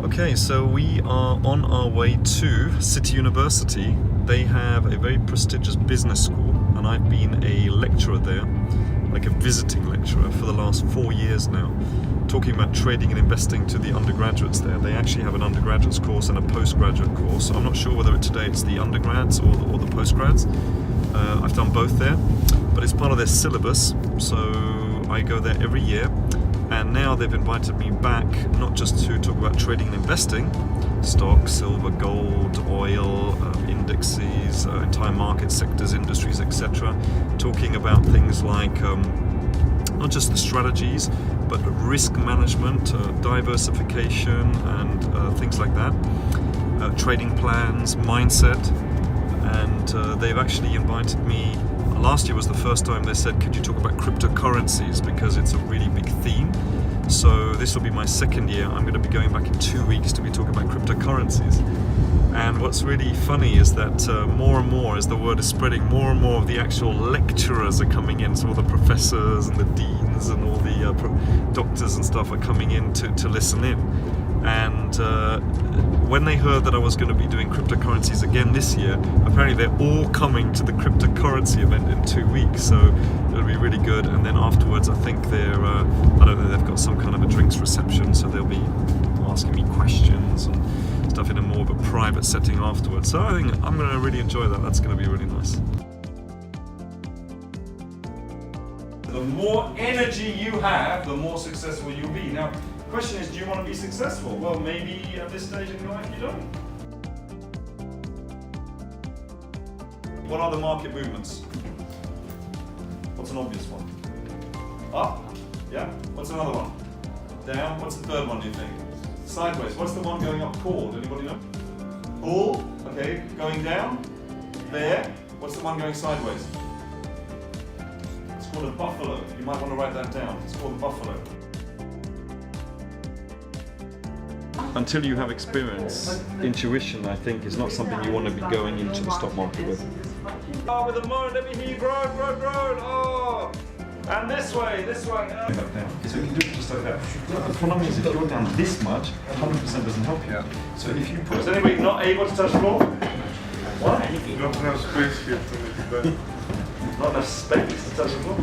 Okay, so we are on our way to City University. They have a very prestigious business school, and I've been a lecturer there, like a visiting lecturer, for the last 4 years now, talking about trading and investing to the undergraduates there. They actually have an undergraduate course and a postgraduate course. I'm not sure whether today it's the undergrads or the postgrads. I've done both there, but it's part of their syllabus, so I go there every year. And now they've invited me back, not just to talk about trading and investing, stocks, silver, gold, oil, indexes, entire market sectors, industries, etc. Talking about things like not just the strategies, but risk management, diversification, and things like that. Trading plans, mindset, and they've actually invited me. Last year was the first time they said, could you talk about cryptocurrencies, because it's a really big theme. So this will be my second year. I'm going to be going back in 2 weeks to be talking about cryptocurrencies. And what's really funny is that more and more, as the word is spreading, more and more of the actual lecturers are coming in. So all the professors and the deans and all the doctors and stuff are coming in to listen in. And when they heard that I was going to be doing cryptocurrencies again this year, apparently they're all coming to the cryptocurrency event in 2 weeks, so it'll be really good. And then afterwards, I think they're, I don't know, they've got some kind of a drinks reception, so they'll be asking me questions and stuff in a more of a private setting afterwards. So I think I'm going to really enjoy that. That's going to be really nice. The more energy you have, the more successful you'll be. Now, the question is, do you want to be successful? Well, maybe at this stage in your life you don't. What are the market movements? What's an obvious one? Up? Yeah? What's another one? Down? What's the third one, do you think? Sideways. What's the one going up called? Anybody know? Bull? Okay. Going down? Bear? What's the one going sideways? It's called a buffalo. You might want to write that down. It's called a buffalo. Until you have experience, intuition, I think, is not something you want to be going into the stock market with. Oh, with a moan, let me hear you groan. Oh! And this way. Oh. So you can do it just like that. The problem is, if you're down this much, 100% doesn't help you. So if you put... Is anybody not able to touch the floor? What? Not enough space here to make it better. Not enough space to touch the floor?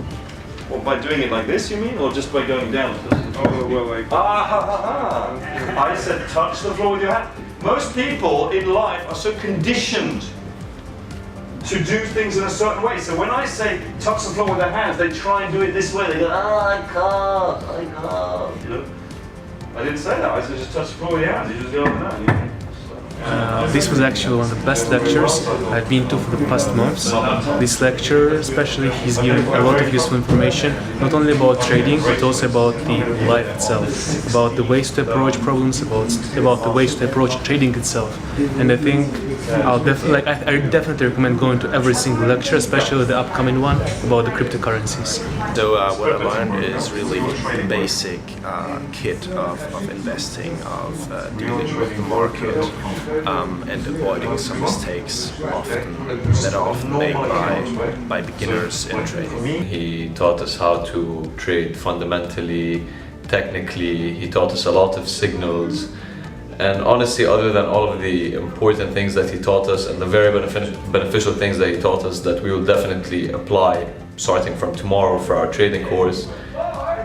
What, by doing it like this, you mean? Or just by going down? Oh, well, like... I said touch the floor with your hand. Most people in life are so conditioned to do things in a certain way. So when I say touch the floor with their hands, they try and do it this way. They go, I can't. You know? I didn't say that. I said just touch the floor with your hands. You just go like that. You know? This was actually one of the best lectures I've been to for the past months. This lecture, especially, he's giving a lot of useful information, not only about trading, but also about the life itself, about the ways to approach problems, about the ways to approach trading itself. And I think I definitely recommend going to every single lecture, especially the upcoming one about the cryptocurrencies. So what I learned is really the basic kit of investing, of dealing with the market, and avoiding some mistakes that are often made by beginners in trading. He taught us how to trade fundamentally, technically. He taught us a lot of signals. And honestly, other than all of the important things that he taught us and the very beneficial things that he taught us that we will definitely apply starting from tomorrow for our trading course,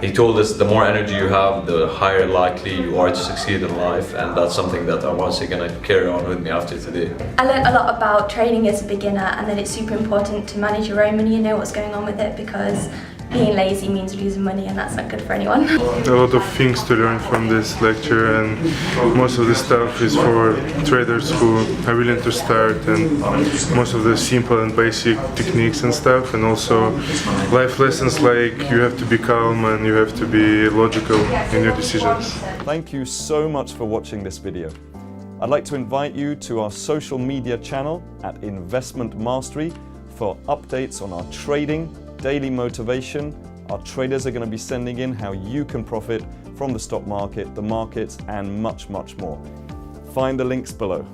he told us the more energy you have, the higher likely you are to succeed in life, and that's something that I'm honestly going to carry on with me after today. I learned a lot about trading as a beginner, and that it's super important to manage your own money and know what's going on with it, because being lazy means losing money, and that's not good for anyone. A lot of things to learn from this lecture, and most of the stuff is for traders who are willing to start, and most of the simple and basic techniques and stuff, and also life lessons like you have to be calm and you have to be logical in your decisions. Thank you so much for watching this video. I'd like to invite you to our social media channel at Investment Mastery for updates on our trading, daily motivation. Our traders are going to be sending in how you can profit from the stock market, the markets, and much more. Find the links below.